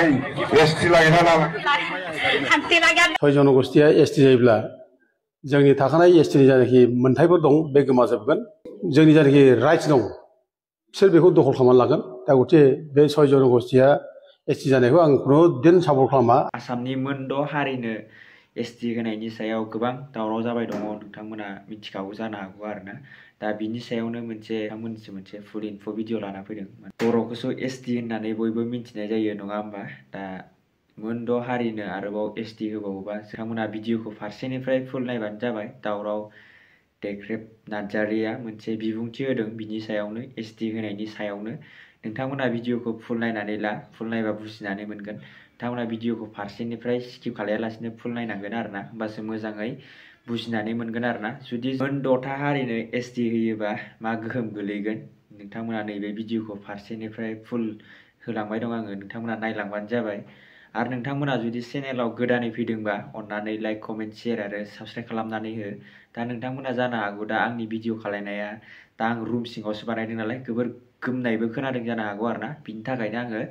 ST लागिना ना सय जनगोष्ठीया ST जायोब्ला जोंनि थाखानाय एसटीनि जानाखि मोनथायफोर दं बे गोमाजोबगोन जोंनि जानाखि राइट्स दं बिसोर बेखौ दखल खालामनानै लागोन दा गथे बे सय जनगोष्ठीया एसटी जानायखौ आं खुनु दिन सापर्ट खालामा आसामनि मोनद' हारिनो एसटी होनायनि सायाव गोबां दावराव जाबाय दङ नोंथांमोना मिथिखागौ जानो हागौ आरोना दा बिनि सायावनो मोनसे फुल इनफो भिडिअ लाना फैदों बर'खौसो एसटी होननानै बयबो मिथिनाय जायो नङा होमबा दा मोनद' हारिनो आरोबाव एसटी होबावोबा नोंथांमोना भिडिअखौ फारसेनिफ्राय फुल नायबानो जाबाय दावराव देख्रेब नार्जारिया मोनसे बिबुंथि होदों बिनि सायावनो एसटी होनायनि सायावनो नोंथांमोना भिडिअखौ फुल नायनानै ला फुल नायबा बुजिनानै मोनगोन नोंथांमोना भिडिअखौ फारसेनिफ्राय स्किप खालायालासिनो फुल नायनांगोन आरोना होमबासो मोजाङै बुजिनानै मोनगोन आरोना जुदि मोनद'था हारिनो एसटी होयोबा मा गोहोम गोलैगोन नोंथांमोना नैबे भिडिअखौ फारसेनिफ्राय फुल होलांबाय दं आङो नोंथांमोना नायलांबानो जाबाय आरो नोंथांमोना जुदि चेनेलाव गोदानै फैदोंबा अन्नानै लाइक कमेन्ट शेयार आरो साबस्क्राइब खालामनानै हो दा नोंथांमोना जानो हागौ दा आंनि भिडिअ खालायनाया दा आं रुम सिङावसो बानायदों नालाय गोबोर गोमनायबो खोनादों जानो हागौ आरोना बिनि थाखायनो आङो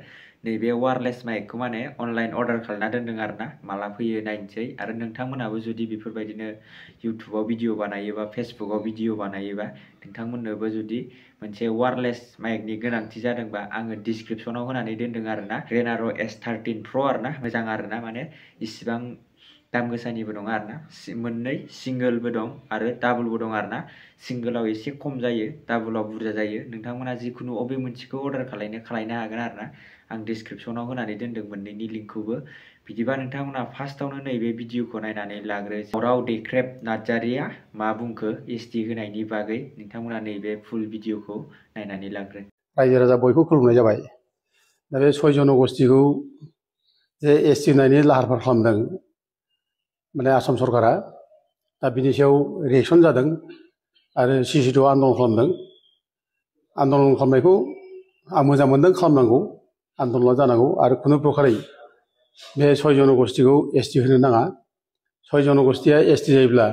नैबे वायरलेस माइकखौ माने अनलाइन अर्डार खालामना दोनदों आरोना माला फैयो नायनोसै आरो नोंथांमोनाबो जुदि बेफोरबायदिनो इउटुबाव भिडिअ बानायोबा फेसबुकाव भिडिअ बानायोबा नोंथांमोननोबो जुदि मोनसे वायरलेस माइकनि गोनांथि जादोंबा आङो डिसक्रिपसनाव होनानै दोनदों आरोना रेनार' S13 Pro आरोना मोजां आरोना माने इसिबां दाम गोसानिबो नङा आरोना मोननै सिंगोलबो दं आरो डाबलबो दं आरोना सिंगोलाव एसे खम जायो डाबलाव बुरजा जायो नोंथांमोना जिखुनु अबे मोनसेखौ अर्डार खालायनो हागोन आरोना आं डिसक्रिपसनाव होनानै दोनदों मोननैनि लिंकखौबो बिदिबा नोंथांमोना फार्स्टआवनो नैबे भिडिअखौ नायनानै लाग्रो दावराव देख्रेब नार्जारिया मा बुंखो एसटी होनायनि बागै नोंथांमोना नैबे फुल भिडिअखौ नायनानै लाग्रो रायजो राजा बयखौ खुलुमनाय जाबाय दा बे सय जनगोष्ठीखौ जे एसटी होनायनि लाहार फाहार खालामदों माने आसाम सरकारा दा बिनि सायाव रिएक्सन जादों आरो CC2 आन्दलन खालामदों आन्दलन खालामनायखौ आं मोजां मोनदों खालामनांगौ आन्दलना जानांगौ आरो खुनु प्रकारै बे सय जनगोष्ठीखौ एसटी होनो नाङा सय जनगोष्ठीया एसटी जायोब्ला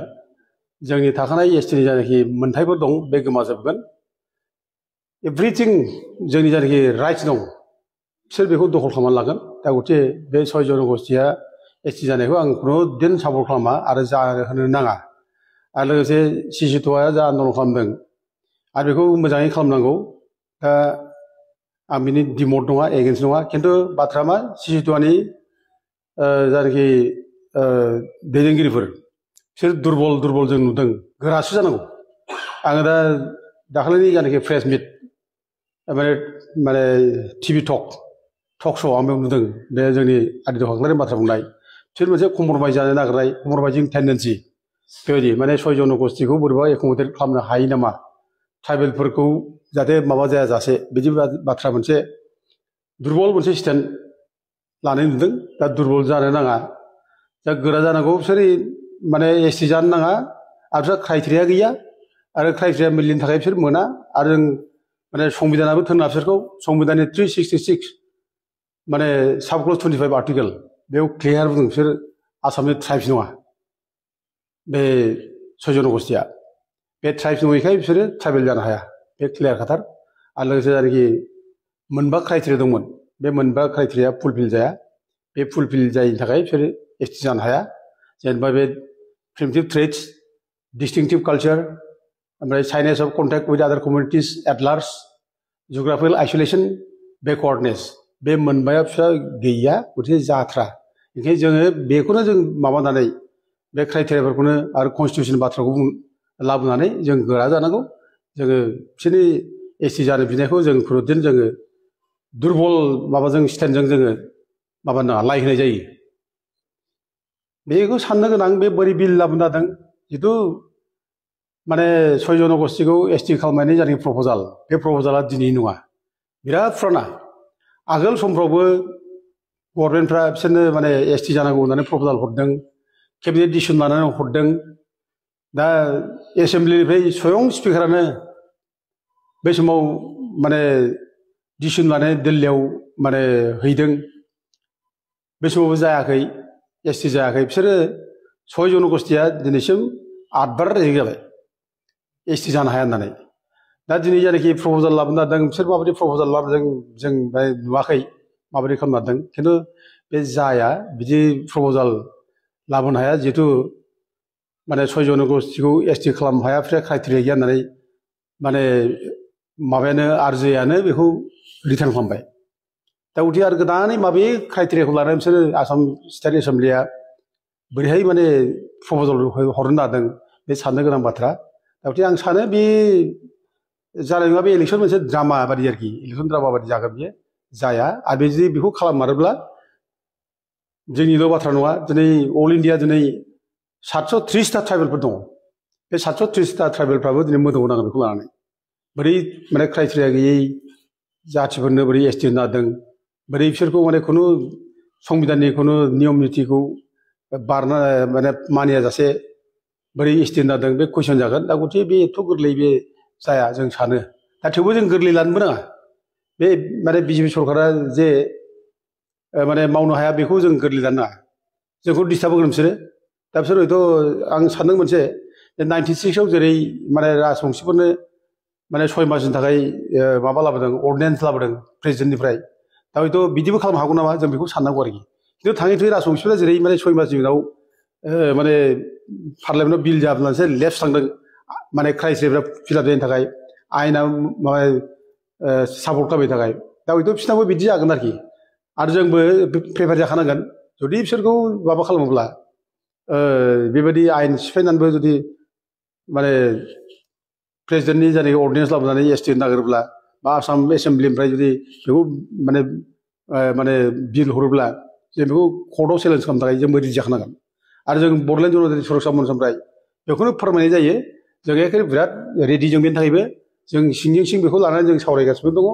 जोंनि थाखानाय एसटीनि जानाखि मोनथायफोर दं बे गोमाजोबगोन एभ्रिथिं जोंनि जानाखि राइट्स दं बिसोर बेखौ दखल खालामनानै लागोन दा गथे बे सय जनगोष्ठीया एसटी जानायखौ आं खुनु दिन सापर्ट खालामा आरो होनो नाङा आरो लोगोसे CC2आ जा आन्दलन खालामदों आरो बेखौ मोजाङै खालामनांगौ दा आं बिनि डिमट नङा एगेन्स्ट नङा खिन्थु बाथ्रा मा CC2नि जानाखि दैदेनगिरिफोर बिसोर दुरबल जों नुदों गोरासो जानांगौ आङो दा दाखालिनि जानाखि प्रेस मिट माने टिभि टक श' आं बेयाव नुदों बे जोंनि आदित्य खाख्लारिनि बाथ्रा बुंनाय बिसोर मोनसे कम्प्रमाइज जानो नागिरनाय कम्प्रमाइजिं टेन्डेन्सि बेबायदि माने सय जनगोष्ठीखौ बोरैबा एकोमोडेट खालामनो हायो नामा ट्राइबेलफोरखौ जाहाथे माबा जायाजासे बिदि बाथ्रा मोनसे दुरबल मोनसे स्टेन्ड लानाय नुदों दा दुरबल जानो नाङा दा गोरा जानांगौ बिसोर माने एसटी जानो नाङा आरो बिसोर क्राइटेरिया गैया आरो क्राइटेरिया मिलिनि थाखाय बिसोर मोना आरो जों माने संबिधानाबो थोनना बिसोरखौ संबिधाननि 366 माने साबक्लज 25 आर्टिकेल बेयाव क्लियार बुंदों बिसोर आसामनि ट्राइब्स नङा बे सय जनगोष्ठीया बे ट्राइब्स नङैखाय बिसोरो ट्राइबेल जानो हाया बे क्लियार खाथार आरो लोगोसे जायनाखि मोनबा क्राइटेरिया दंमोन बे मोनबा क्राइटेरिया फुलफिल जाया बे फुलफिल जायैनि थाखाय बिसोरो एसटी जानो हाया जेनेबा बे प्रिमिटिभ ट्रेड्स डिस्टिंक्टिभ कालचार ओमफ्राय साइनेस अफ कन्टेक्ट विथ आदार कमिउनिटिस एट लार्ज जिअग्राफिकेल आइसोलेसन बेकवार्डनेस बे मोनबाया फिसा गैया गथिखे जाथ्रा ओंखायनो जोङो बेखौनो जों माबानानै बे क्राइटेरियाफोरखौनो आरो कनस्टिटिउसन बाथ्राखौ लाबोनानै जों गोरा जानांगौ जोङो बिसोरनि एसटी जानो बिनायखौ जों खुनुदिन जोङो दुरबल माबाजों स्टेन्डजों जोङो माबा नाङा लाइ होनाय जायो बेखौ साननो गोनां बे बोरै बिल लाबोनो जादों जिथु माने सय जनगोष्ठीखौ एसटी खालामनायनि जानाखि प्रप'जाल बे प्रप'जाला दिनै नङा बिराद फुराना आगोल समफ्रावबो गभर्नमेन्टफ्रा बिसोरनो माने एसटी जानांगौ होननानै प्रप'जाल हरदों केबिनेट डिसिसन लानानै हरदों दा एसेमब्लिनिफ्राय स्वयं स्पिकारानो बे समाव माने डिसिसन लानानै दिल्लीयाव माने हैदों बे समावबो जायाखै एसटी जायाखै बिसोरो सय जनगोष्ठीया दिनैसिम 8 बार रेजेक्ट जाबाय एसटी जानो हाया होननानै दा दिनै जायनाखि प्रप'जाल लाबोनो जादों बिसोर माबायदि प्रप'जाल लाबोदों जों नुवाखै माबायदि खालामनो हादों खिन्थु बे जाया बिदि प्रप'जाल लाबोनो हाया जिहेतु माने 6 जनगोष्ठीखौ एसटि खालामनो हाया बिसोर क्राइटेरिया गैया होननानै माने माबायानो आरजेआनो बेखौ रिटार्न खालामबाय दा उथि आरो गोदानै माबे क्राइटेरियाखौ लानानै बिसोरो आसाम स्टेट एसेम्ब्लिया बोरैहाय माने प्रप'जाल हरनो नादों बे साननो गोनां बाथ्रा दा उथि आं सानो बे जानाय नङा बे इलेक्सन मोनसे ड्रामा बादि आरोखि इलेक्सन ड्रामा बादि जागोन बियो जाया आरो बे जुदि बेखौ खालाममारोब्ला जोंनिल' बाथ्रा नङा दिनै अल इन्डिया दिनै 730टा ट्राइबेलफोर दङ बे 730टा ट्राइबेलफ्राबो दिनै मोदोमाव नांगोन बेखौ लानानै बोरै माने क्राइटेरिया गैयै जाथिफोरनो बोरै एसटि होनो हादों बोरै बिसोरखौ माने खुनु संबिधाननि खुनु नियम नितिखौ बारना माने मानिया जासे बोरै एसटि होनो हादों बे कुइसन जागोन दा गथिखे बे एथ' गोरलै बे जाया जों सानो दा थेवबो जों गोरलै लानोबो नाङा बे माने बिजेपि सरकारा जे माने मावनो हाया बेखौ जों गोरलै लानो नाङा जोंखौ डिस्टार्ब होगोन बिसोरो दा बिसोर हयथ' आं सानदों मोनसे 96आव जेरै माने राजबंसिफोरनो माने 6 मासनि थाखाय माबा लाबोदों अर्डिनेन्स लाबोदों प्रेसिडेन्टनिफ्राय दा हयथ' बिदिबो खालामनो हागौ नामा जों बेखौ साननांगौ आरोखि खिन्थु थाङै थुङै राजबंसिफोरा जेरै माने 6 मासनि उनाव माने पार्लियामेन्टआव बिल जाबोनानैसो लेफ्ट थांदों माने क्राइटेरिया फिलाप जानायनि थाखाय आयेना माबा सापर्ट खालामनायनि थाखाय दा हयथ' बिसोरनाबो बिदि जागोन आरोखि आरो जोंबो प्रिपेयार जाखानांगोन जुदि बिसोरखौ माबा खालामोब्ला बेबायदि आयेन सिफायनानैबो जुदि माने प्रेसिडेन्टनि जायनाखि अर्डिनेन्स लाबोनानै एसटि होनो नागिरोब्ला बा आसाम एसेम्ब्लिनिफ्राय जुदि बेखौ माने माने बिल हरोब्ला जों बेखौ कर्टआव चेलेन्ज खालामनो थाखाय जोंबो रेडि जाखानांगोन आरो जों बड'लेण्ड जनजाति सुरक्षा मन्चनिफ्राय बेखौनो फोरमायनाय जायो जों एखे बिराद रेडि जों बेनि थाखायबो जों सिंजों सिं बेखौ लानानै जों सावरायगासिनो दङ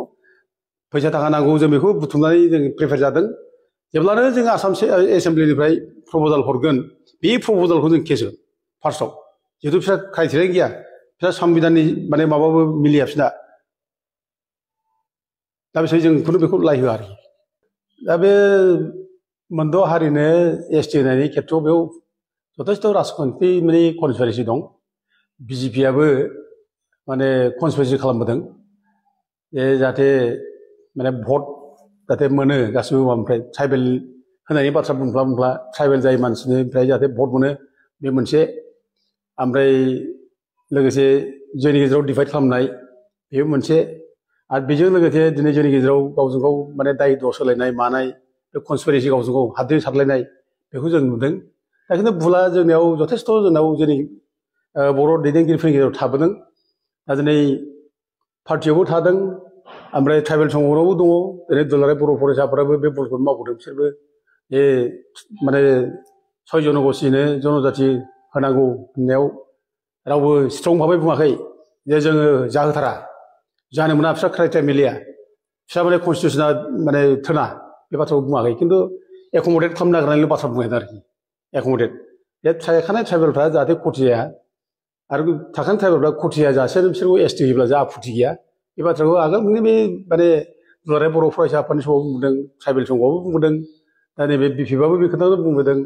फैसा थाखा नांगौ जों बेखौ बुथुमनानै जों प्रिपेयार जादों जेब्लानो जों आसाम एसेम्ब्लिनिफ्राय प्रप'जाल हरगोन बे प्रप'जालखौ जों केस होगोन फार्स्टआव जिहेतु बिसोर क्राइटेरिया गैया बिसोर संबिधाननि माने माबाबो मिलिया बिसोरना दा बिसोर जों खुनु बेखौ लाय होआ आरोखि दा बे मोनद' हारिनो एसटि होनायनि खेथ्रआव बेयाव जथेस्थ' राजखान्थि माने कनस्पिरेसि दं बिजेपिआबो माने कनस्पिरेसि खालामबोदों जाहाथे माने भट जाहाथे मोनो गासिबो माबानिफ्राय ट्राइबेल होनायनि बाथ्रा बुंब्ला ट्राइबेल जाय मानसिनिफ्राय जाहाथे भट मोनो बे मोनसे ओमफ्राय लोगोसे जोंनि गेजेराव डिभाइड खालामनाय बेबो मोनसे आरो बेजों लोगोसे दिनै जोंनि गेजेराव गावजों गाव माने दाय दस होलायनाय मानाय बे कनस्पिरेसि गावजों गाव हाद्रि सारलायनाय बेखौ जों नुदों दा खिन्थु भुला जोंनियाव जथेस्थ' जोंनाव जोंनि बर' दैदेनगिरिफोरनि गेजेराव थाबोदों दा दिनै पार्टियावबो थादों ओमफ्राय ट्राइबेल संगठनावबो दङ दिनै दुलाराय बर' फरायसाफोराबो बे भुलखौनो मावबोदों बिसोरबो बे माने 6 जनगोष्ठीनो जनजाति होनांगौ होननायाव रावबो स्ट्रं भाबै बुङाखै जे जोङो जाहोथारा जानो मोना बिस्रा क्राइटेरिया मिलिया बिस्रा माने कनस्टिटिउसना माने थोना बे बाथ्राखौ बुङाखै खिन्थु एकमडेट खालामनो नागिरनायल' बाथ्रा बुंनाय आरोखि एकमडेट बे थाखानाय ट्राइबेलफ्रा जाहाथे खथि जाया आरो थाखानाय ट्राइबेलफ्रा खथि जायाजासे बिसोरखौ एसटि होयोब्ला जा आपत्ति गैया बे बाथ्राखौ आगोलनि बे माने दुलाराय बर' फरायसा आफादनि समाव बुंदों ट्राइबेल संघआबो बुंदों दा नैबे बिपिएफआबो बे खोथाखौ बुंबोदों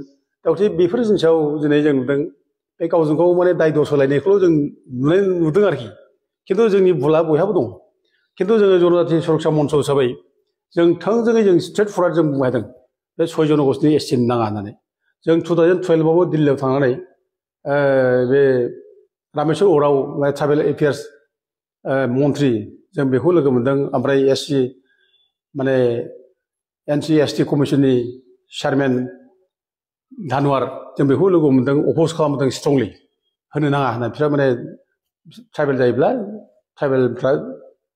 दा गथिखे बेफोर जिनिसाव दिनै जों नुदों बे गावजों गाव माने दाय दस होलायनायखौल' जों नुदों आरोखि खिन्थु जोंनि भुला बयहाबो दं खिन्थु जोङो जनजाति सुरक्षा मन्च हिसाबै जों थोंजोङै जों स्ट्रेट फरवार्ड जों बुंदों बे 6 जनगोष्ठीनि एसटि नाङा होननानै जों 2012आवबो दिल्लीयाव थांनानै बे रामेश्वर उराव ट्राइबेल एफेयार्स मन्थ्रि जों बेखौ लोगो मोन्दों ओमफ्राय एससि माने एनसि एसटि कमिसननि चेयारमेन धानवार जों बेखौ लोगो मोन्दों अप'ज खालामदों स्ट्रंलि होनो नाङा होनना बिसोर माने ट्राइबेल जायोब्ला ट्राइबेलफ्रा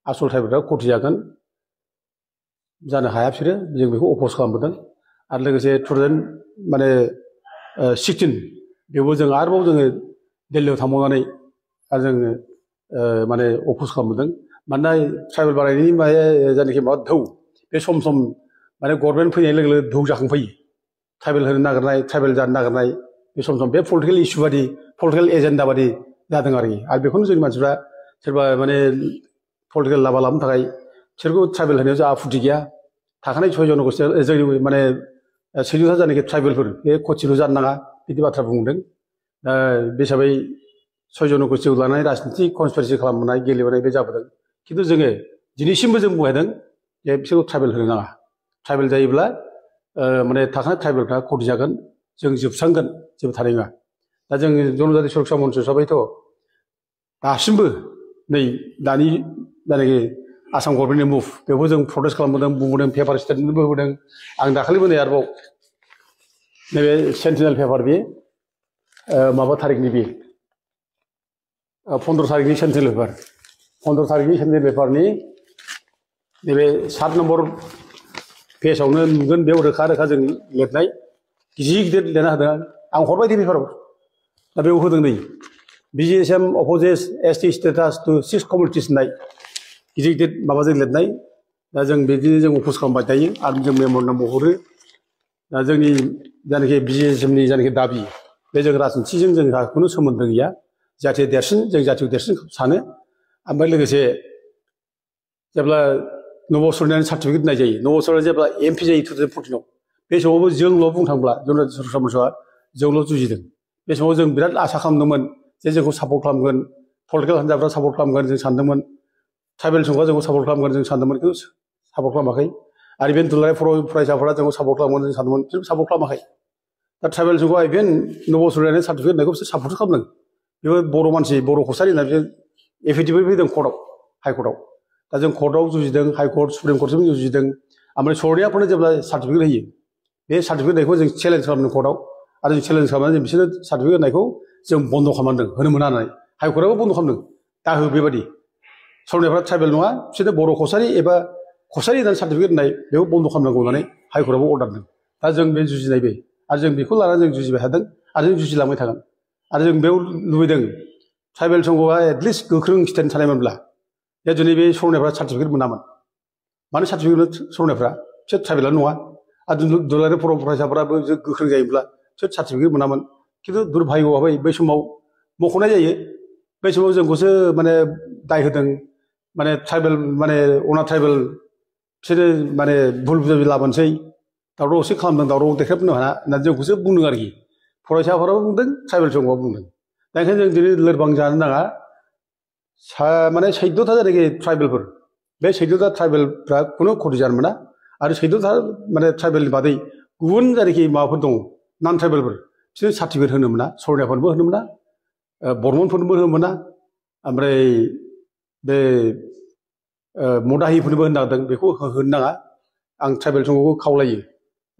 आसल ट्राइबेलफ्रा खथि जागोन जानो हाया बिसोरो जों बेखौ अप'ज खालामबोदों आरो लोगोसे 2016 बेवबो जों आरोबाव जोङो दिल्लीयाव थांबावनानै आरो जोङो माने अप'ज खालामबोदों मानोना ट्राइबेल बारायनायनि जायनाखि माबा धौ बे सम सम माने गभर्नमेन्ट फैनाय लोगो लोगो धौ जाखांफैयो ट्राइबेल होनो नागिरनाय ट्राइबेल जानो नागिरनाय बे सम सम बे पलिटिकेल इस्यु बादि पलिटिकेल एजेन्डा बादि जादों आरोखि आरो बेखौनो जोंनि मानसिफ्रा सोरबा माने पलिटिकेल लाबा लाबोनो थाखाय बिसोरखौ ट्राइबेल होनायाव जा आपत्ति गैया थाखानाय 6 जनगोष्ठीया जोंनि माने 16था जानाखि ट्राइबेलफोर बे खथिल' जानो नाङा बिदि बाथ्रा बुंदों दा बे हिसाबै 6 जनगोष्ठीखौ लानानै राजनितिक कनस्पिरेसि खालामबोनाय गेलेबोनाय बे जाबोदों खिन्थु जोङो दिनैसिमबो जों बुंदों जे बिसोरखौ ट्राइबेल होनो नाङा ट्राइबेल जायोब्ला माने थाखानाय ट्राइबेलफ्रा खति जागोन जों जोबस्रांगोन जेबो थानाय नङा दा जों जनजाति सुरक्षा मन्च हिसाबैथ' दासिमबो नै दानि जायनाखि आसाम गभर्नमेन्टनि मुभ बेखौ जों प्रटेस्ट खालामबोदों बुंबोदों पेपार स्टेटमेन्टबो होबोदों आं दाखालिबो नै आरोबाव नैबे सेन्टिनेल पेपार बे माबा थारिखनि बे 15 तारिखनि सेन्टिनेल पेपार 15 तारिखनि सेन्टिनेल पेपारनि नैबे 7 नम्बर पेजावनो नुगोन बेयाव रोखा रोखा जों लिरनाय गिदिर गिदिर लिरना होदों आं हरबाय दे पेपाराव दा बेयाव होदों नै BGSM opposes ST status to 6 communities होननाय गिदिर गिदिर माबाजों लिरनाय दा जों बिदिनो जों अपोज खालामबाय थायो आरो जों मेम'रेन्डाम हरो दा जोंनि जायनाखि BGSMनि जायनाखि दाबि बे जों राजनिथिजों जोंहा खुनु सोमोन्दो गैया जाथि देरसिन जों जाथिखौ देरसिन सानो ओमफ्राय लोगोसे जेब्ला नब'सरनायनि सार्टिफिकेट होनाय जायो नब'सरनाय जेब्ला MP जायो 2014 आव बे समावबो जोंल' बुंनो थांब्ला जनजाति सुरक्षा मन्चआ जोंल' जुजिदों बे समाव जों बिराद आसा खालामदोंमोन जे जोंखौ सापर्ट खालामगोन पलिटिकेल हान्जाफ्रा सापर्ट खालामगोन जों सानदोंमोन ट्राइबेल संघआ जोंखौ सापर्ट खालामगोन जों सानदोंमोन खिन्थु सापर्ट खालामाखै आरो इभेन दुलाराय फरायसाफोरा जोंखौ सापर्ट खालामगोन जों सानदोंमोन खिन्थु सापर्ट खालामाखै दा ट्राइबेल संघआ इभेन नब'सरनायनि सार्टिफिकेट होनायखौ बिसोर सापर्ट खालामदों बेबो बर' मानसि बर' कसारि होनना बिसोर एफिडेभिट फैदों कर्टआव हाइकर्टआव दा जों कर्टआव जुजिदों हाइकर्ट सुप्रिम कर्टसिम जुजिदों ओमफ्राय सरनियाफोरनो जेब्ला सार्टिफिकेट होयो बे सार्टिफिकेट होनायखौ जों चेलेन्ज खालामदों कर्टआव आरो जों चेलेन्ज खालामनानै जों बिसोरनो सार्टिफिकेट होनायखौ जों बन्द' खालामदों होनो मोना होननानै हाइकर्टआबो बन्द' खालामदों दाहो बेबायदि सरनियाफ्रा ट्राइबेल नङा बिसोरनो बर' कसारि एबा कसारि होननानै सार्टिफिकेट होनाय बेखौ बन्द' खालामनांगौ होननानै हाइकर्टआबो अर्डार होदों दा जों बे जुजिनाय बे आरो जों बेखौ लानानै जों जुजिबाय थादों आरो जों जुजिलांबाय थागोन आरो जों बेयाव लुबैदों ट्राइबेल संघआ एटलिस्ट गोख्रों स्टेन्ड थानायमोनब्ला दा दिनै बे सरनायफ्रा सार्टिफिकेट मोनामोन मानो सार्टिफिकेट सरनायफ्रा बिसोर ट्राइबेलानो नङा आरो दुलाराय बर' फरायसाफोराबो गोख्रों जायोब्ला बिसोर सार्टिफिकेट मोनामोन खिन्थु दुर्भाग्यआवहाय बै समाव मख'नाय जायो बै समाव जोंखौसो माने दाय होदों माने ट्राइबेल माने अना ट्राइबेल बिसोरो माने भुल बुजाबि लाबोनोसै दावराव दावसि खालामदों दावराव देखायफिननो हाया होननानै जोंखौसो बुंदों आरोखि फरायसाफोराबो बुंदों ट्राइबेल संघआबो बुंदों दा ओंखायनो जों दिनै लोरबां जानो नाङा माने 14था जायनाखि ट्राइबेलफोर बे 14था ट्राइबेलफ्रा खुनु खति जानो मोना आरो 14था माने ट्राइबेलनि बादै गुबुन जायनाखि माबाफोर दङ नन ट्राइबेलफोर बिसोर सार्टिफिकेट होनो मोना सरनियाफोरनोबो होनो मोना बर्मनफोरनोबो होनो मोना ओमफ्राय बे मदाहिफोरनोबो होनो नागिरदों बेखौ होनो नाङा आं ट्राइबेल संघखौ खावलायो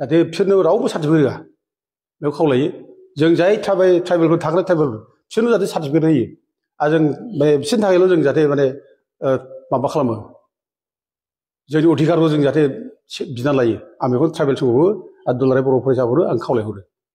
जाहाथे बिसोरनो रावबो सार्टिफिकेट होआ बेखौ खावलायो जों जाय ट्राइबेलफोर थाग्रा ट्राइबेलफोर बिसोरनो जाहाथे सार्टिफिकेट होयो आरो जों बिसोरनि थाखायल' जों जाहाथे माने माबा खालामो जोंनि अधिकारखौ जों जाहाथे बिना लायो आं बेखौ ट्राइबेल संघखौबो आरो दुलाराय बर' फरायसाफोरनो आं खावलायहरो